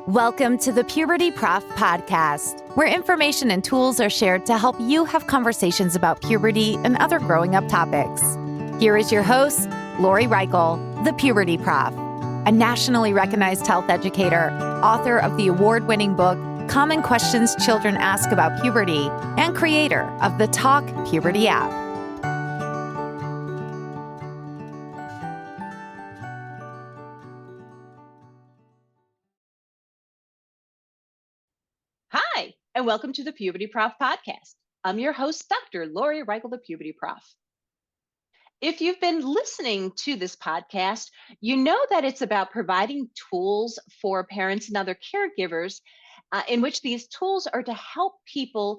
Welcome to the Puberty Prof Podcast, where information and tools are shared to help you have conversations about puberty and other growing up topics. Here is your host, Lori Reichel, the Puberty Prof, a nationally recognized health educator, author of the award-winning book, Common Questions Children Ask About Puberty, and creator of the Talk Puberty app. Hi, and welcome to the Puberty Prof Podcast. I'm your host, Dr. Lori Reichel, the Puberty Prof. If you've been listening to this podcast, you know that it's about providing tools for parents and other caregivers, in which these tools are to help people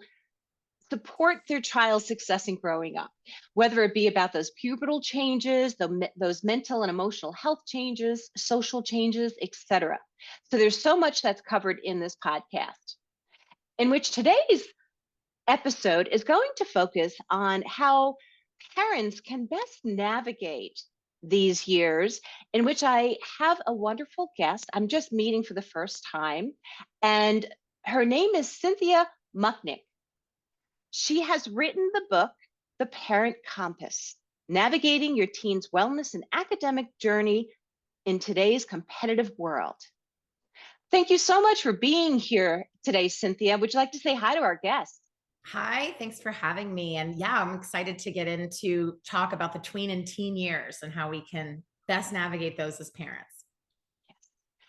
support their child's success in growing up, whether it be about those pubertal changes, those mental and emotional health changes, social changes, etc. So there's so much that's covered in this podcast, in which today's episode is going to focus on how parents can best navigate these years, in which I have a wonderful guest I'm just meeting for the first time, and her name is Cynthia Muchnick. She has written the book, The Parent Compass, Navigating Your Teen's Wellness and Academic Journey in Today's Competitive World. Thank you so much for being here today, Cynthia. Would you like to say hi to our guests? Hi, thanks for having me. And yeah, I'm excited to get into talk about the tween and teen years and how we can best navigate those as parents. Yes.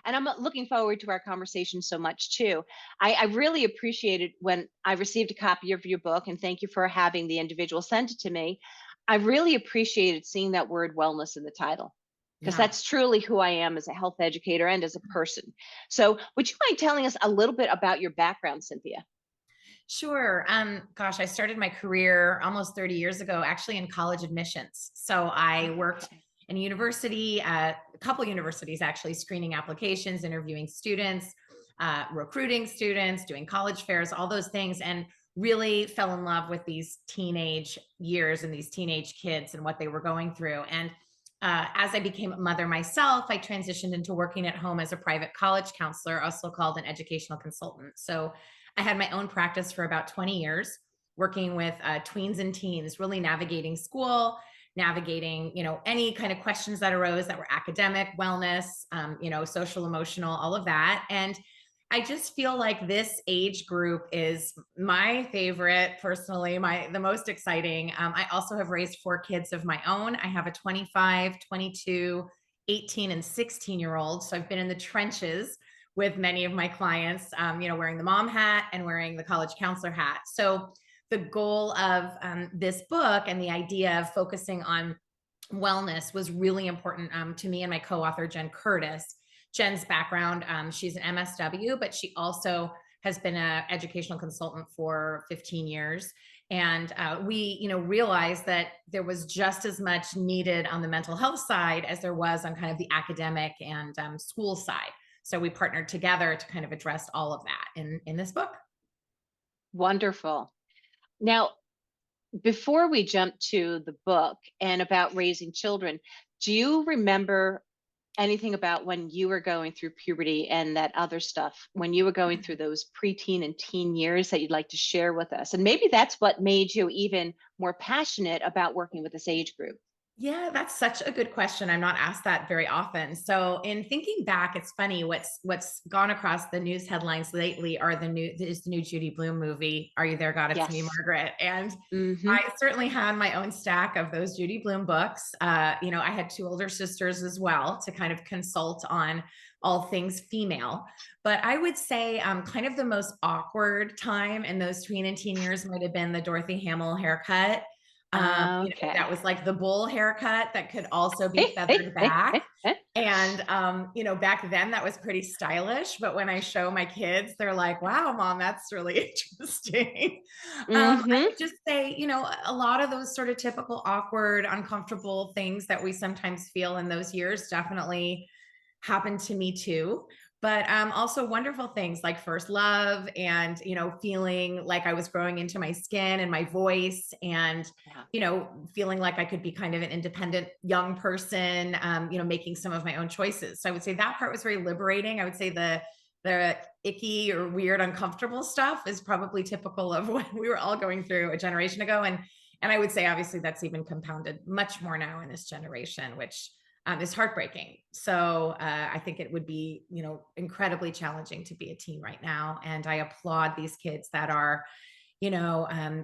And I'm looking forward to our conversation so much too. I really appreciated when I received a copy of your book, and thank you for having the individual send it to me. I really appreciated seeing that word wellness in the title, because that's truly who I am as a health educator and as a person. So would you mind telling us a little bit about your background, Cynthia? Sure. I started my career almost 30 years ago, actually in college admissions. So I worked in a university, a couple universities, actually screening applications, interviewing students, recruiting students, doing college fairs, all those things, and really fell in love with these teenage years and these teenage kids and what they were going through. And as I became a mother myself, I transitioned into working at home as a private college counselor, also called an educational consultant. So I had my own practice for about 20 years, working with tweens and teens, really navigating school, navigating, any kind of questions that arose that were academic, wellness, social, emotional, all of that. And I just feel like this age group is my favorite, personally, the most exciting. I also have raised 4 kids of my own. I have a 25, 22, 18, and 16-year-old. So I've been in the trenches with many of my clients, wearing the mom hat and wearing the college counselor hat. So the goal of this book and the idea of focusing on wellness was really important to me and my co-author, Jen Curtis. Jen's background, she's an MSW, but she also has been an educational consultant for 15 years. And we, realized that there was just as much needed on the mental health side as there was on kind of the academic and school side. So we partnered together to kind of address all of that in this book. Wonderful. Now, before we jump to the book and about raising children, do you remember anything about when you were going through puberty and that other stuff, when you were going through those preteen and teen years that you'd like to share with us? And maybe that's what made you even more passionate about working with this age group. Yeah, that's such a good question. I'm not asked that very often. So in thinking back, it's funny what's gone across the news headlines lately is the new Judy Blume movie, Are You There, God? It's Me, Margaret. And I certainly had my own stack of those Judy Blume books. I had 2 older sisters as well to kind of consult on all things female. But I would say kind of the most awkward time in those tween and teen years might have been the Dorothy Hamill haircut. That was like the bull haircut that could also be feathered back. And, back then that was pretty stylish, but when I show my kids, they're like, wow, mom, that's really interesting. I would just say, a lot of those sort of typical awkward, uncomfortable things that we sometimes feel in those years definitely happened to me too. But also wonderful things like first love and, feeling like I was growing into my skin and my voice and, feeling like I could be kind of an independent young person, making some of my own choices. So I would say that part was very liberating. I would say the the icky or weird, uncomfortable stuff is probably typical of what we were all going through a generation ago. And I would say, obviously, that's even compounded much more now in this generation, which is heartbreaking. So I think it would be, incredibly challenging to be a teen right now. And I applaud these kids that are,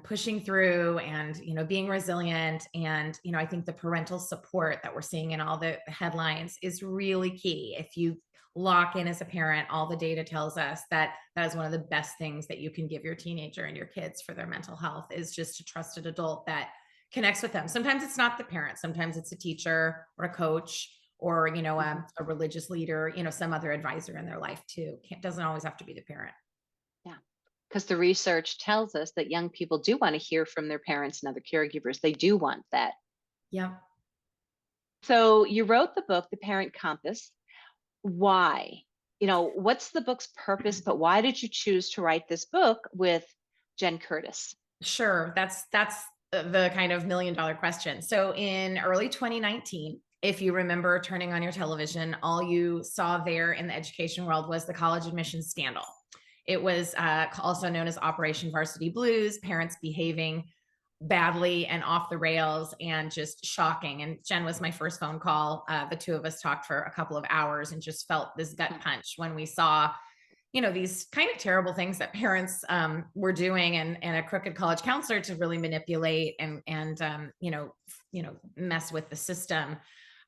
pushing through and, being resilient. And, I think the parental support that we're seeing in all the headlines is really key. If you lock in as a parent, all the data tells us that that is one of the best things that you can give your teenager and your kids for their mental health, is just a trusted adult that connects with them. Sometimes it's not the parent, sometimes it's a teacher or a coach or, a religious leader, some other advisor in their life too. Doesn't always have to be the parent. Yeah. Because the research tells us that young people do want to hear from their parents and other caregivers. They do want that. Yeah. So you wrote the book, The Parent Compass. Why? What's the book's purpose, but why did you choose to write this book with Jen Curtis? Sure. That's the kind of $1 million question. So in early 2019, if you remember turning on your television, all you saw there in the education world was the college admissions scandal. It was also known as Operation Varsity Blues, parents behaving badly and off the rails and just shocking. And Jen was my first phone call. The two of us talked for a couple of hours and just felt this gut punch when we saw, these kind of terrible things that parents were doing, and a crooked college counselor to really manipulate and mess with the system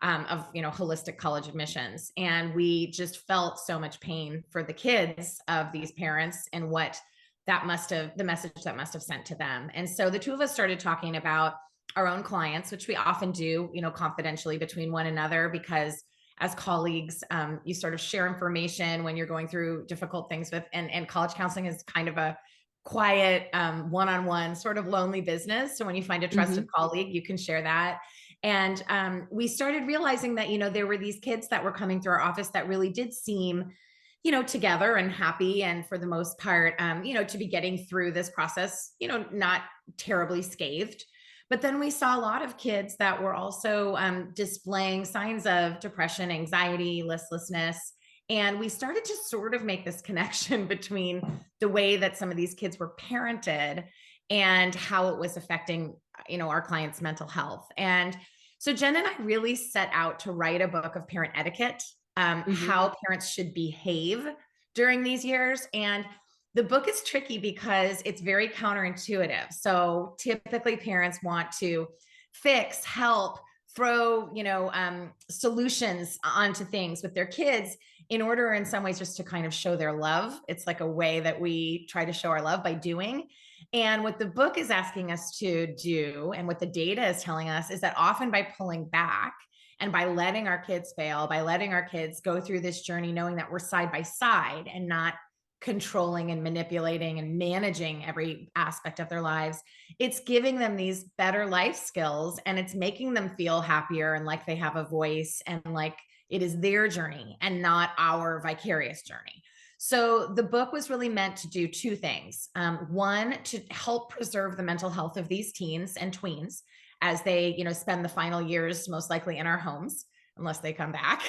of, holistic college admissions. And we just felt so much pain for the kids of these parents and what the message that must have sent to them. And so the two of us started talking about our own clients, which we often do, confidentially between one another, because as colleagues, you sort of share information when you're going through difficult things and college counseling is kind of a quiet, one-on-one sort of lonely business. So when you find a trusted colleague, you can share that. And we started realizing that, there were these kids that were coming through our office that really did seem together and happy. And for the most part, to be getting through this process, not terribly scathed. But then we saw a lot of kids that were also displaying signs of depression, anxiety, listlessness. And we started to sort of make this connection between the way that some of these kids were parented and how it was affecting, our clients' mental health. And so Jen and I really set out to write a book of parent etiquette, how parents should behave during these years. And the book is tricky because it's very counterintuitive. So typically parents want to fix, help, throw, solutions onto things with their kids in order, in some ways, just to kind of show their love. It's like a way that we try to show our love by doing. And what the book is asking us to do, and what the data is telling us, is that often by pulling back and by letting our kids fail, by letting our kids go through this journey, knowing that we're side by side and not controlling and manipulating and managing every aspect of their lives, it's giving them these better life skills, and it's making them feel happier and like they have a voice and like it is their journey and not our vicarious journey. So the book was really meant to do two things. One, to help preserve the mental health of these teens and tweens as they, spend the final years most likely in our homes, unless they come back.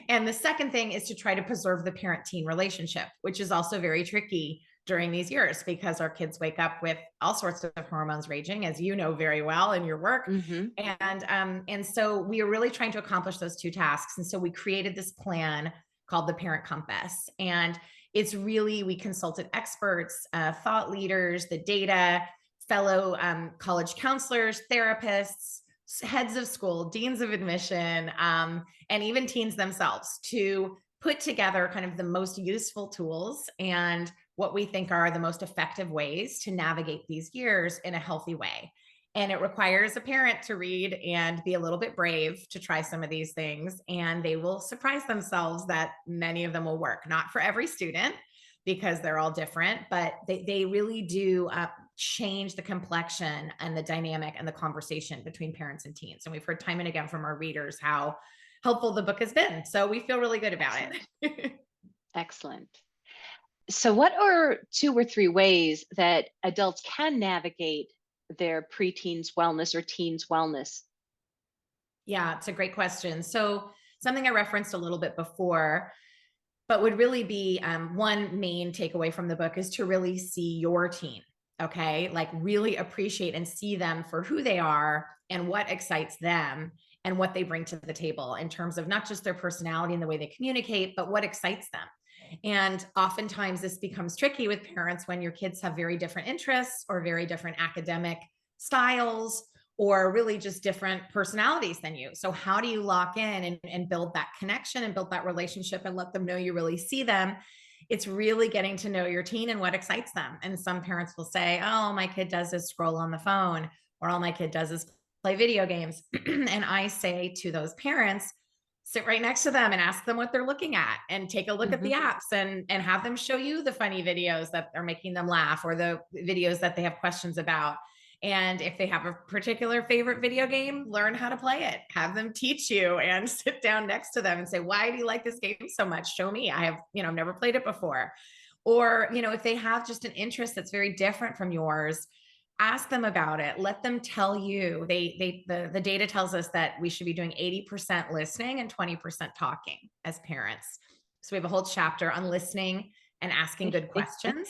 And the second thing is to try to preserve the parent-teen relationship, which is also very tricky during these years because our kids wake up with all sorts of hormones raging, as you know very well in your work. And so we are really trying to accomplish those two tasks. And so we created this plan called the Parent Compass. And it's really, we consulted experts, thought leaders, the data, fellow college counselors, therapists, heads of school, deans of admission, and even teens themselves to put together kind of the most useful tools and what we think are the most effective ways to navigate these years in a healthy way. And it requires a parent to read and be a little bit brave to try some of these things. And they will surprise themselves that many of them will work. Not for every student, because they're all different, but they really do change the complexion and the dynamic and the conversation between parents and teens. And we've heard time and again from our readers how helpful the book has been. So we feel really good about it. Excellent. So what are 2 or 3 ways that adults can navigate their preteens wellness or teens wellness? Yeah, it's a great question. So something I referenced a little bit before, but would really be one main takeaway from the book is to really see your teen. Okay. Like really appreciate and see them for who they are and what excites them and what they bring to the table in terms of not just their personality and the way they communicate, but what excites them. And oftentimes this becomes tricky with parents when your kids have very different interests or very different academic styles or really just different personalities than you. So how do you lock in and build that connection and build that relationship and let them know you really see them? It's really getting to know your teen and what excites them. And some parents will say, oh, my kid does is scroll on the phone, or all my kid does is play video games. And I say to those parents, sit right next to them and ask them what they're looking at and take a look at the apps and have them show you the funny videos that are making them laugh or the videos that they have questions about. And if they have a particular favorite video game, learn how to play it, have them teach you and sit down next to them and say, why do you like this game so much? Show me. I have, never played it before. Or, if they have just an interest that's very different from yours, ask them about it. Let them tell you. The data tells us that we should be doing 80% listening and 20% talking as parents. So we have a whole chapter on listening and asking good questions.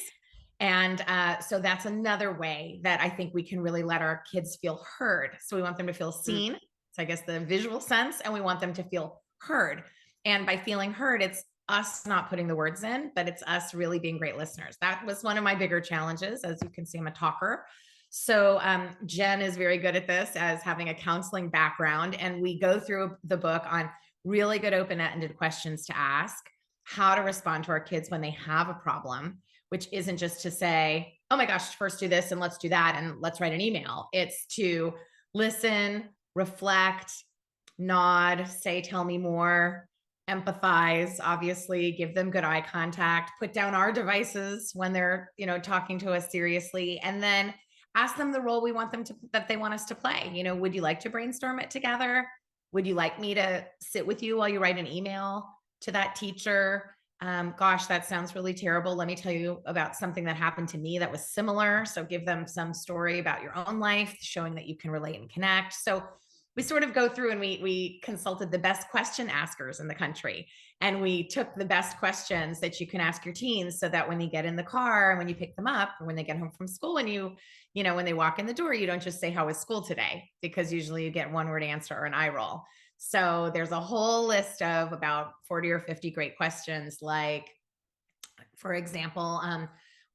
And so that's another way that I think we can really let our kids feel heard. So we want them to feel seen. So I guess the visual sense, and we want them to feel heard. And by feeling heard, it's us not putting the words in, but it's us really being great listeners. That was one of my bigger challenges. As you can see, I'm a talker. So Jen is very good at this as having a counseling background. And we go through the book on really good open-ended questions to ask, how to respond to our kids when they have a problem, which isn't just to say, oh my gosh, first do this and let's do that and let's write an email. It's to listen, reflect, nod, say, tell me more, empathize, obviously, give them good eye contact, put down our devices when they're, talking to us seriously, and then ask them the role we want them to, that they want us to play. Would you like to brainstorm it together? Would you like me to sit with you while you write an email to that teacher? Gosh, that sounds really terrible. Let me tell you about something that happened to me that was similar. So give them some story about your own life, showing that you can relate and connect. So we sort of go through and we consulted the best question askers in the country. And we took the best questions that you can ask your teens so that when you get in the car, when you pick them up, or when they get home from school and when they walk in the door, you don't just say, how was school today? Because usually you get one word answer or an eye roll. So there's a whole list of about 40 or 50 great questions. Like, for example,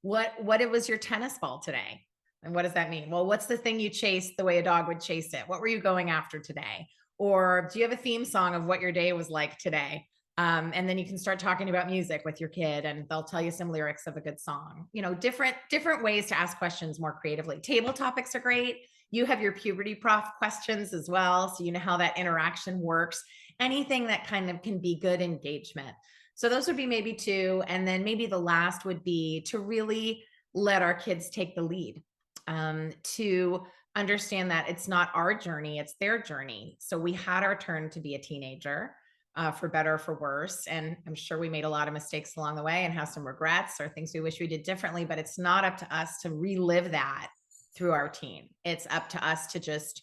what was your tennis ball today? And what does that mean? Well, what's the thing you chased the way a dog would chase it? What were you going after today? Or do you have a theme song of what your day was like today? And then you can start talking about music with your kid and they'll tell you some lyrics of a good song. Different ways to ask questions more creatively. Table topics are great. You have your Puberty Prof questions as well. So you know how that interaction works. Anything that kind of can be good engagement. So those would be maybe two. And then maybe the last would be to really let our kids take the lead, to understand that it's not our journey, it's their journey. So we had our turn to be a teenager, for better or for worse. And I'm sure we made a lot of mistakes along the way and have some regrets or things we wish we did differently, but it's not up to us to relive that through our teen. It's up to us to just,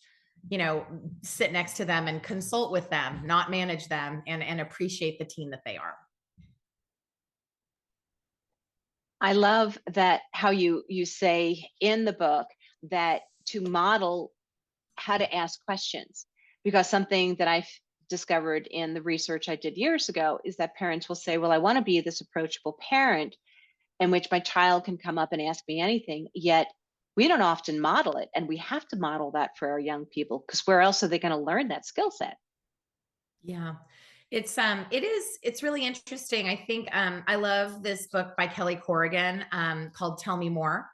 sit next to them and consult with them, not manage them, and appreciate the teen that they are. I love that how you say in the book that to model how to ask questions, because something that I've discovered in the research I did years ago is that parents will say, well, I want to be this approachable parent in which my child can come up and ask me anything, yet we don't often model it. And we have to model that for our young people, because where else are they going to learn that skill set? Yeah. It's really interesting. I think, I love this book by Kelly Corrigan, called Tell Me More.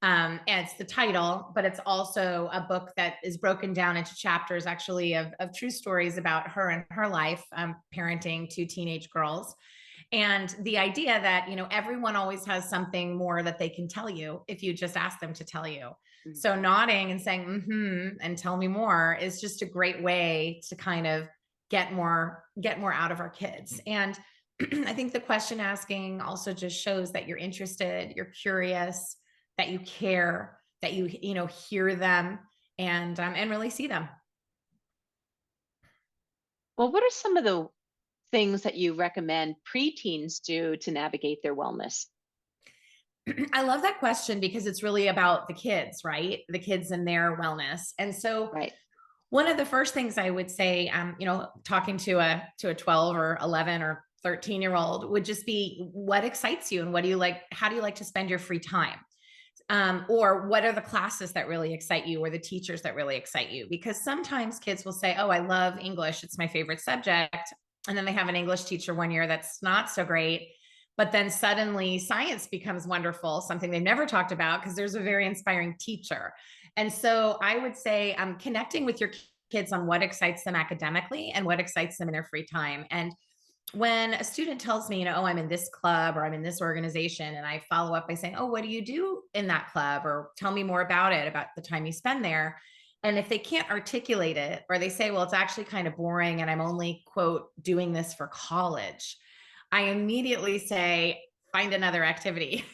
And it's the title, but it's also a book that is broken down into chapters actually of true stories about her and her life, parenting two teenage girls. And the idea that, everyone always has something more that they can tell you if you just ask them to tell you. Mm-hmm. So nodding and saying, and tell me more is just a great way to kind of get more out of our kids. And I think the question asking also just shows that you're interested, you're curious, that you care, that you hear them and really see them. Well, what are some of the things that you recommend preteens do to navigate their wellness? I love that question because it's really about the kids, right? The kids and their wellness. And so Right. one of the first things I would say, talking to a 12 or 11 or 13-year-old would just be, what excites you and what do you like? How do you like to spend your free time? Or what are the classes that really excite you or the teachers that really excite you? Because sometimes kids will say, oh, I love English. It's my favorite subject. And then they have an English teacher one year that's not so great. But then suddenly science becomes wonderful, something they've never talked about because there's a very inspiring teacher. And so I would say connecting with your kids on what excites them academically and what excites them in their free time. And when a student tells me, oh, I'm in this club or I'm in this organization, and I follow up by saying, oh, what do you do in that club? Or tell me more about it, about the time you spend there. And if they can't articulate it, or they say, well, it's actually kind of boring and I'm only, quote, doing this for college, I immediately say, find another activity.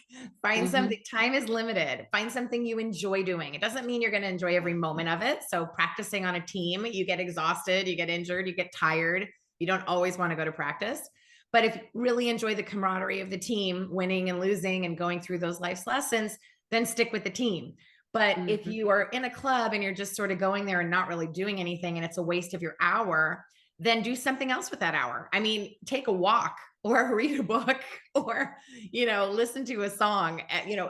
Find something. Time is limited. Find something you enjoy doing. It doesn't mean you're going to enjoy every moment of it. So practicing on a team, you get exhausted, you get injured, you get tired. You don't always want to go to practice. But if you really enjoy the camaraderie of the team, winning and losing and going through those life's lessons, then stick with the team. But if you are in a club and you're just sort of going there and not really doing anything and it's a waste of your hour, then do something else with that hour. I mean, take a walk or read a book or, listen to a song,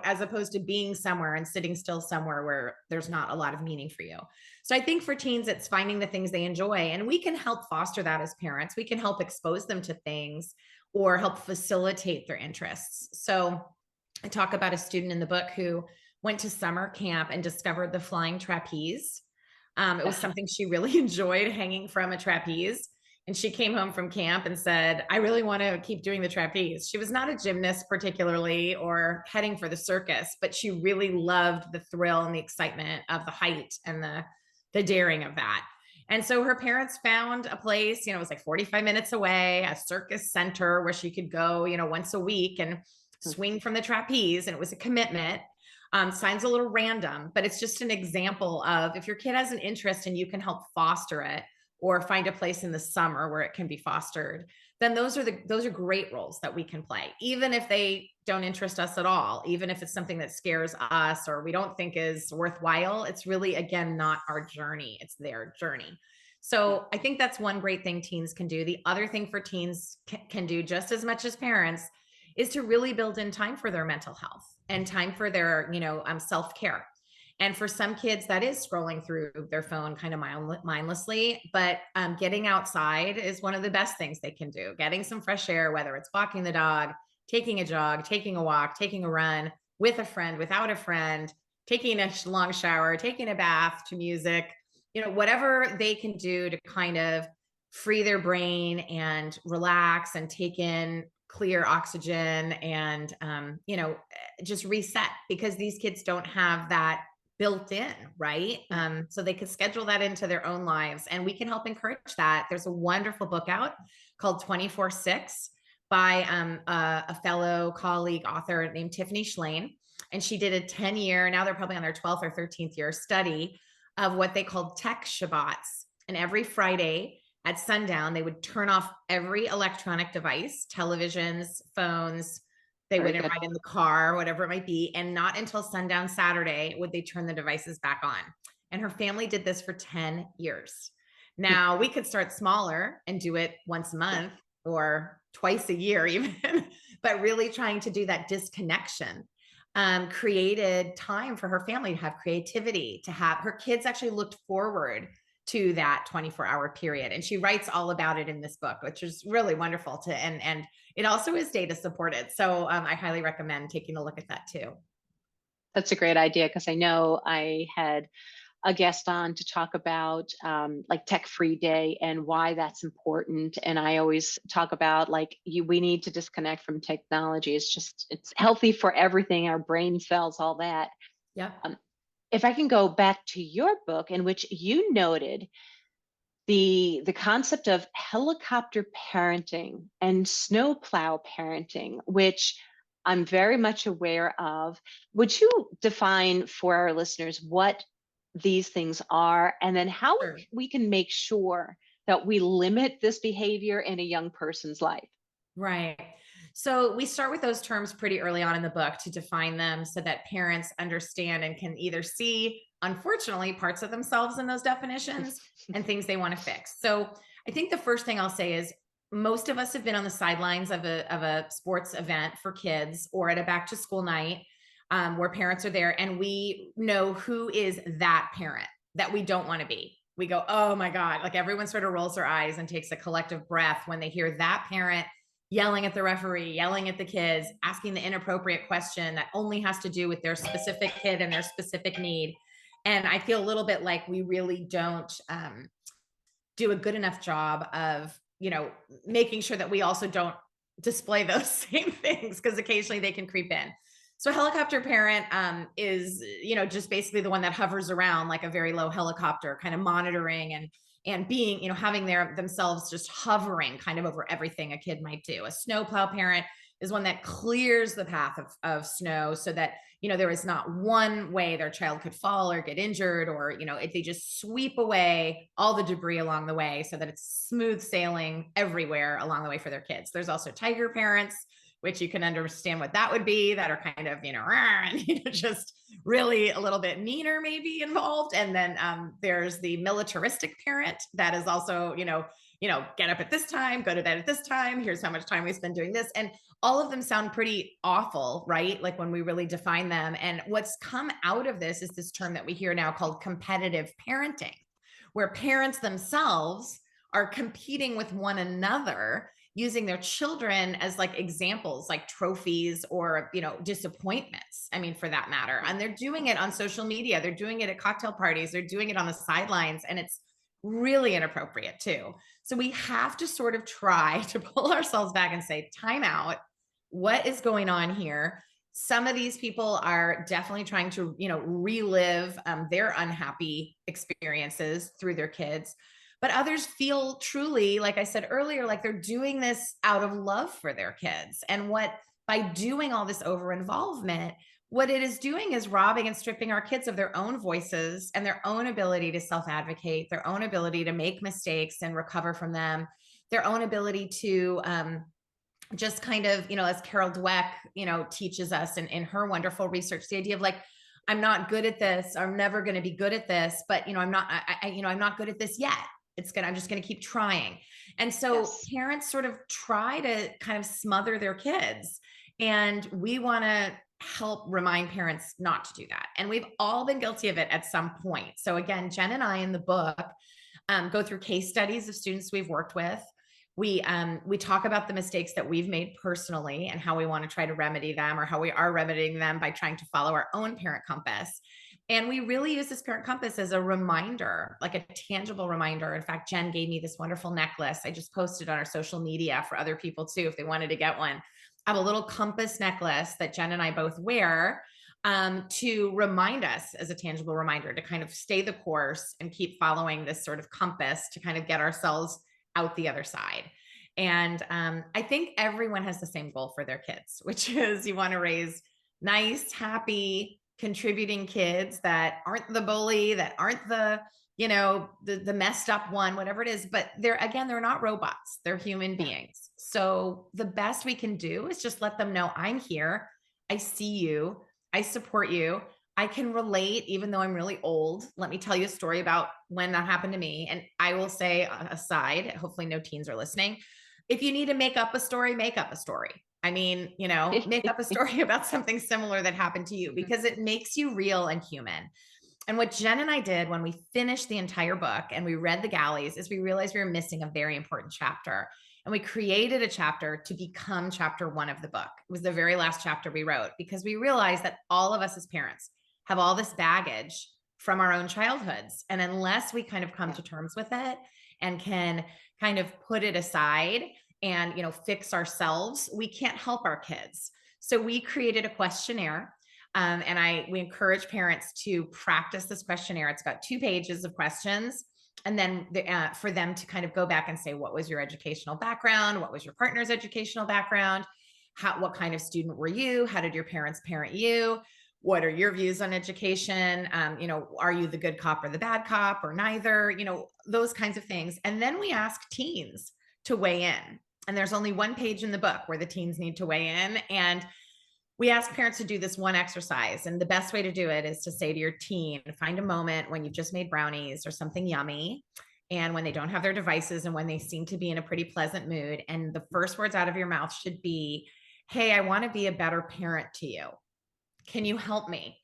as opposed to being somewhere and sitting still somewhere where there's not a lot of meaning for you. So I think for teens, it's finding the things they enjoy, and we can help foster that as parents. We can help expose them to things or help facilitate their interests. So I talk about a student in the book who went to summer camp and discovered the flying trapeze. It was something she really enjoyed, hanging from a trapeze. And she came home from camp and said, I really want to keep doing the trapeze. She was not a gymnast particularly or heading for the circus, but she really loved the thrill and the excitement of the height and the daring of that. And so her parents found a place, it was like 45 minutes away, a circus center where she could go, once a week and swing from the trapeze. And it was a commitment. Sounds a little random, but it's just an example of, if your kid has an interest and you can help foster it or find a place in the summer where it can be fostered, then those are great roles that we can play, even if they don't interest us at all, even if it's something that scares us or we don't think is worthwhile. It's really, again, not our journey, it's their journey. So I think that's one great thing teens can do. The other thing for teens can do just as much as parents is to really build in time for their mental health and time for their, self-care. And for some kids, that is scrolling through their phone kind of mindlessly, but getting outside is one of the best things they can do. Getting some fresh air, whether it's walking the dog, taking a jog, taking a walk, taking a run with a friend, without a friend, taking a long shower, taking a bath to music, whatever they can do to kind of free their brain and relax and take in clear oxygen and, just reset, because these kids don't have that built in, right? So they could schedule that into their own lives, and we can help encourage that. There's a wonderful book out called 24/6 by a fellow colleague author named Tiffany Shlain. And she did a 10-year, now they're probably on their 12th or 13th year study of what they called tech Shabbats. And every Friday at sundown, they would turn off every electronic device, televisions, phones. They wouldn't ride in the car, whatever it might be. And not until sundown Saturday would they turn the devices back on. And her family did this for 10 years. Now we could start smaller and do it once a month or twice a year even, but really trying to do that disconnection created time for her family to have creativity, to have her kids actually looked forward to that 24-hour period. And she writes all about it in this book, which is really wonderful and it also is data supported. So I highly recommend taking a look at that too. That's a great idea, because I know I had a guest on to talk about like tech-free day and why that's important. And I always talk about we need to disconnect from technology. It's healthy for everything, our brain cells, all that. Yeah. If I can go back to your book, in which you noted the concept of helicopter parenting and snowplow parenting, which I'm very much aware of. Would you define for our listeners what these things are, and then how we can make sure that we limit this behavior in a young person's life? Right. So we start with those terms pretty early on in the book to define them so that parents understand and can either see, unfortunately, parts of themselves in those definitions and things they want to fix. So I think the first thing I'll say is most of us have been on the sidelines of a sports event for kids or at a back to school night where parents are there, and we know who is that parent that we don't want to be. We go, oh my God, like everyone sort of rolls their eyes and takes a collective breath when they hear that parent yelling at the referee, yelling at the kids, asking the inappropriate question that only has to do with their specific kid and their specific need. And I feel a little bit like we really don't do a good enough job of, making sure that we also don't display those same things, because occasionally they can creep in. So a helicopter parent is, just basically the one that hovers around like a very low helicopter, kind of monitoring and being, having themselves just hovering kind of over everything a kid might do. A snowplow parent is one that clears the path of snow so that, there is not one way their child could fall or get injured, or, if they just sweep away all the debris along the way so that it's smooth sailing everywhere along the way for their kids. There's also tiger parents, which you can understand what that would be, that are kind of, just really a little bit meaner maybe involved. And then there's the militaristic parent that is also, get up at this time, go to bed at this time. Here's how much time we spend doing this. And all of them sound pretty awful, right? Like when we really define them. And what's come out of this is this term that we hear now called competitive parenting, where parents themselves are competing with one another, using their children as like examples, like trophies or, disappointments. I mean, for that matter. And they're doing it on social media. They're doing it at cocktail parties. They're doing it on the sidelines. And it's really inappropriate too. So we have to sort of try to pull ourselves back and say, time out. What is going on here? Some of these people are definitely trying to, relive their unhappy experiences through their kids. But others feel truly, like I said earlier, like they're doing this out of love for their kids. And by doing all this over involvement, what it is doing is robbing and stripping our kids of their own voices and their own ability to self-advocate, their own ability to make mistakes and recover from them, their own ability to just kind of, as Carol Dweck, teaches us in her wonderful research, the idea of like, I'm not good at this. I'm never going to be good at this, but I'm not good at this yet. I'm just going to keep trying. And so Yes. Parents sort of try to kind of smother their kids, and we want to help remind parents not to do that. And we've all been guilty of it at some point. So again, Jen and I in the book go through case studies of students we've worked with. We talk about the mistakes that we've made personally and how we want to try to remedy them, or how we are remedying them by trying to follow our own parent compass. And we really use this parent compass as a reminder, like a tangible reminder. In fact, Jen gave me this wonderful necklace. I just posted on our social media for other people too, if they wanted to get one. I have a little compass necklace that Jen and I both wear to remind us, as a tangible reminder, to kind of stay the course and keep following this sort of compass to kind of get ourselves out the other side. And I think everyone has the same goal for their kids, which is you want to raise nice, happy, contributing kids that aren't the bully, that aren't the messed up one, whatever it is. But they're not robots. They're human beings. So the best we can do is just let them know, I'm here. I see you. I support you. I can relate, even though I'm really old. Let me tell you a story about when that happened to me. And I will say, aside, hopefully no teens are listening, if you need to make up a story, make up a story. I mean, make up a story about something similar that happened to you, because it makes you real and human. And what Jen and I did when we finished the entire book and we read the galleys is we realized we were missing a very important chapter. And we created a chapter to become chapter 1 of the book. It was the very last chapter we wrote, because we realized that all of us as parents have all this baggage from our own childhoods. And unless we kind of come to terms with it and can kind of put it aside and, fix ourselves, we can't help our kids. So we created a questionnaire. And we encourage parents to practice this questionnaire. It's got 2 pages of questions. And then for them to kind of go back and say, what was your educational background? What was your partner's educational background? What kind of student were you? How did your parents parent you? What are your views on education? Are you the good cop or the bad cop or neither? Those kinds of things. And then we ask teens to weigh in. And there's only one page in the book where the teens need to weigh in. And we ask parents to do this one exercise. And the best way to do it is to say to your teen, find a moment when you've just made brownies or something yummy, and when they don't have their devices and when they seem to be in a pretty pleasant mood. And the first words out of your mouth should be, hey, I want to be a better parent to you. Can you help me?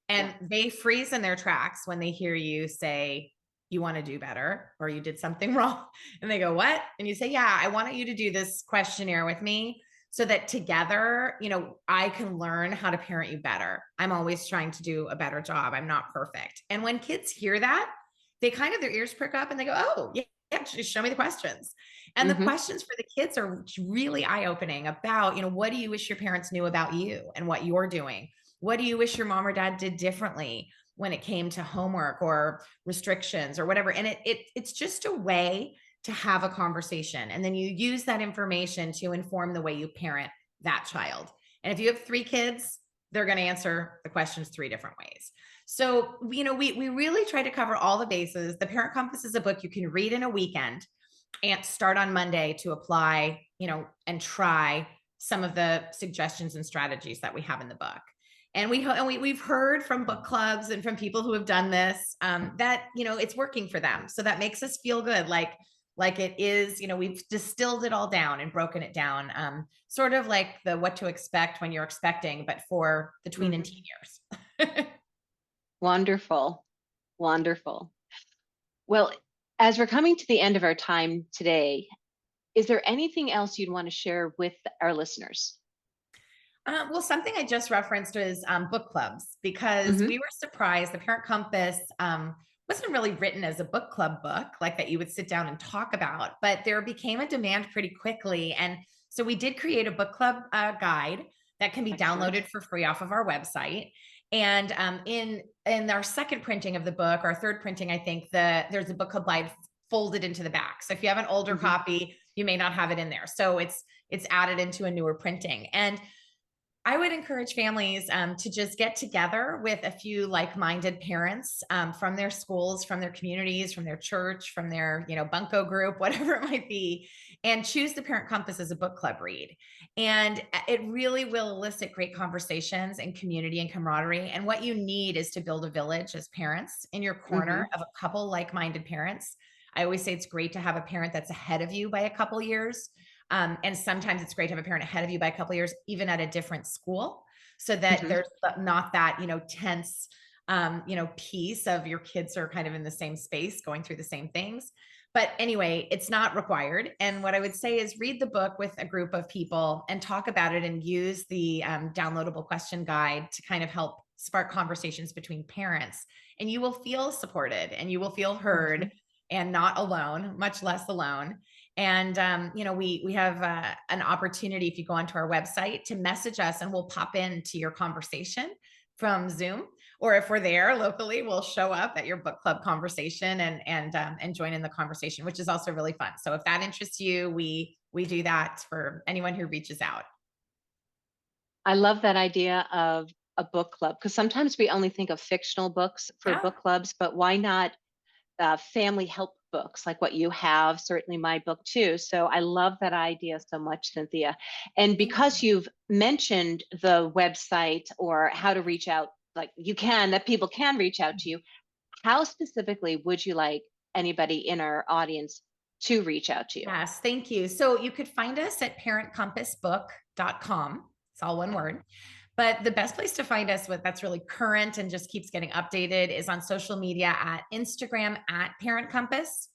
And they freeze in their tracks when they hear you say, you want to do better, or you did something wrong. And they go, what? And you say, yeah, I want you to do this questionnaire with me so that together, I can learn how to parent you better. I'm always trying to do a better job. I'm not perfect. And when kids hear that, they kind of, their ears prick up and they go, oh, yeah, just show me the questions. And the questions for the kids are really eye-opening about, what do you wish your parents knew about you and what you're doing? What do you wish your mom or dad did differently when it came to homework or restrictions or whatever? And it's just a way to have a conversation. And then you use that information to inform the way you parent that child. And if you have 3 kids, they're going to answer the questions 3 different ways. So, we really try to cover all the bases. The Parent Compass is a book you can read in a weekend and start on Monday to apply, and try some of the suggestions and strategies that we have in the book. And we've heard from book clubs and from people who have done this, that, it's working for them. So that makes us feel good. Like it is, we've distilled it all down and broken it down, sort of like the what to expect when you're expecting, but for the tween and teen years. Wonderful. Wonderful. Well, as we're coming to the end of our time today, is there anything else you'd want to share with our listeners? Well, something I just referenced was book clubs, because we were surprised. The Parent Compass wasn't really written as a book club book, like that you would sit down and talk about, but there became a demand pretty quickly. And so we did create a book club guide that can be downloaded for free off of our website. And in our second printing of the book, our third printing, I think there's a book club guide folded into the back. So if you have an older copy, you may not have it in there. So it's added into a newer printing. And I would encourage families to just get together with a few like-minded parents from their schools, from their communities, from their church, from their, bunco group, whatever it might be, and choose the Parent Compass as a book club read. And it really will elicit great conversations and community and camaraderie. And what you need is to build a village as parents in your corner of a couple like-minded parents. I always say it's great to have a parent that's ahead of you by a couple years. And sometimes it's great to have a parent ahead of you by a couple of years, even at a different school, so that there's not that, tense, piece of your kids are kind of in the same space going through the same things. But anyway, it's not required. And what I would say is read the book with a group of people and talk about it, and use the downloadable question guide to kind of help spark conversations between parents. And you will feel supported and you will feel heard and not alone, much less alone. And, we have an opportunity, if you go onto our website, to message us, and we'll pop into your conversation from Zoom. Or if we're there locally, we'll show up at your book club conversation and join in the conversation, which is also really fun. So if that interests you, we do that for anyone who reaches out. I love that idea of a book club, because sometimes we only think of fictional books for book clubs, but why not family help books like what you have? Certainly my book too. So I love that idea so much, Cynthia. And because you've mentioned the website or how to reach out, like that people can reach out to you, how specifically would you like anybody in our audience to reach out to you? Yes, thank you. So you could find us at parentcompassbook.com. It's all one word. But the best place to find us, that's really current and just keeps getting updated, is on social media at Instagram at Parent Compass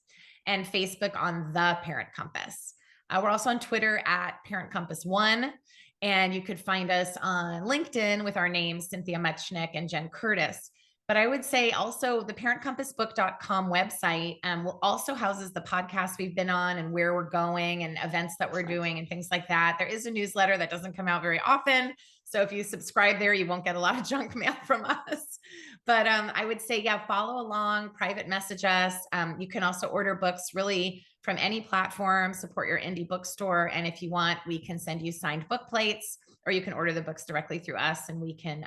and Facebook on The Parent Compass. We're also on Twitter at Parent Compass 1. And you could find us on LinkedIn with our names, Cynthia Muchnick and Jen Curtis. But I would say also the parentcompassbook.com website also houses the podcast we've been on and where we're going and events that we're doing and things like that. There is a newsletter that doesn't come out very often. So if you subscribe there, you won't get a lot of junk mail from us. But I would say, yeah, follow along, private message us. You can also order books really from any platform, support your indie bookstore. And if you want, we can send you signed book plates, or you can order the books directly through us and we can,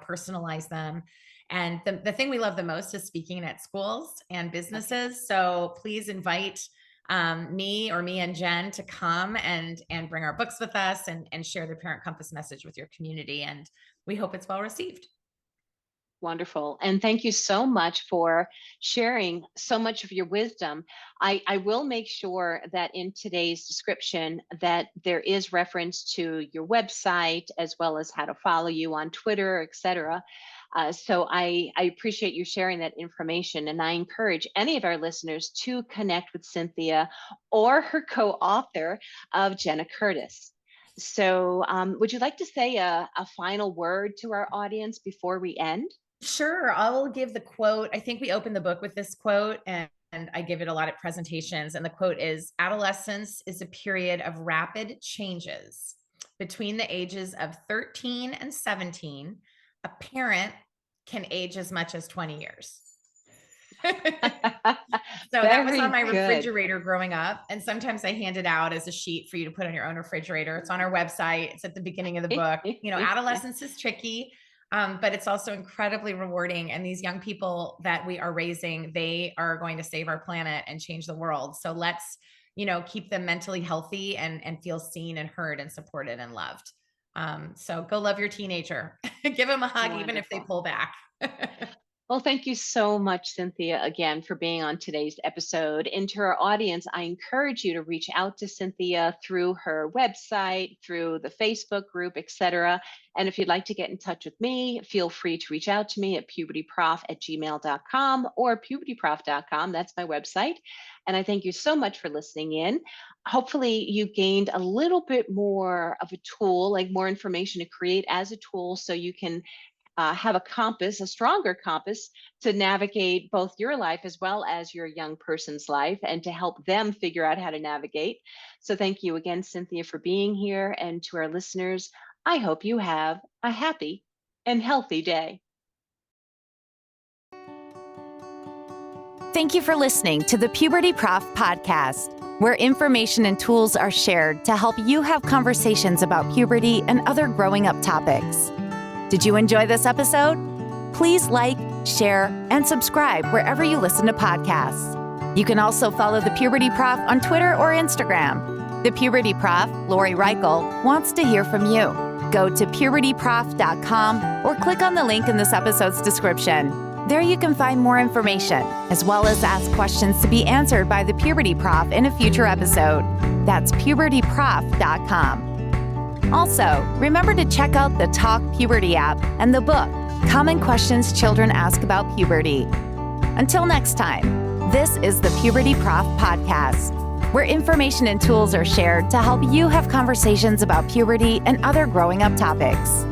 personalize them. And the thing we love the most is speaking at schools and businesses. So please invite me and Jen to come and bring our books with us and share the Parent Compass message with your community. And we hope it's well received. Wonderful. And thank you so much for sharing so much of your wisdom. I will make sure that in today's description that there is reference to your website as well as how to follow you on Twitter, etc. So I appreciate you sharing that information, and I encourage any of our listeners to connect with Cynthia or her co-author of Jenna Curtis. So would you like to say a final word to our audience before we end? Sure. I'll give the quote. I think we opened the book with this quote, and I give it a lot at presentations. And the quote is, "Adolescence is a period of rapid changes. Between the ages of 13 and 17, a parent can age as much as 20 years." So that was on my refrigerator growing up. And sometimes I hand it out as a sheet for you to put on your own refrigerator. It's on our website. It's at the beginning of the book. Adolescence is tricky. But it's also incredibly rewarding. And these young people that we are raising, they are going to save our planet and change the world. So let's, keep them mentally healthy and feel seen and heard and supported and loved. So go love your teenager. Give them a hug, Wonderful. Even if they pull back. Well, thank you so much, Cynthia, again, for being on today's episode. And to our audience, I encourage you to reach out to Cynthia through her website, through the Facebook group, etc. And if you'd like to get in touch with me, feel free to reach out to me at pubertyprof@gmail.com or pubertyprof.com. That's my website. And I thank you so much for listening in. Hopefully you gained a little bit more of a tool, like more information to create as a tool so you can have a stronger compass to navigate both your life as well as your young person's life and to help them figure out how to navigate. So thank you again, Cynthia, for being here. And to our listeners, I hope you have a happy and healthy day. Thank you for listening to the Puberty Prof Podcast, where information and tools are shared to help you have conversations about puberty and other growing up topics. Did you enjoy this episode? Please like, share, and subscribe wherever you listen to podcasts. You can also follow the Puberty Prof on Twitter or Instagram. The Puberty Prof, Lori Reichel, wants to hear from you. Go to pubertyprof.com or click on the link in this episode's description. There you can find more information, as well as ask questions to be answered by the Puberty Prof in a future episode. That's pubertyprof.com. Also, remember to check out the Talk Puberty app and the book, Common Questions Children Ask About Puberty. Until next time, this is the Puberty Prof Podcast, where information and tools are shared to help you have conversations about puberty and other growing up topics.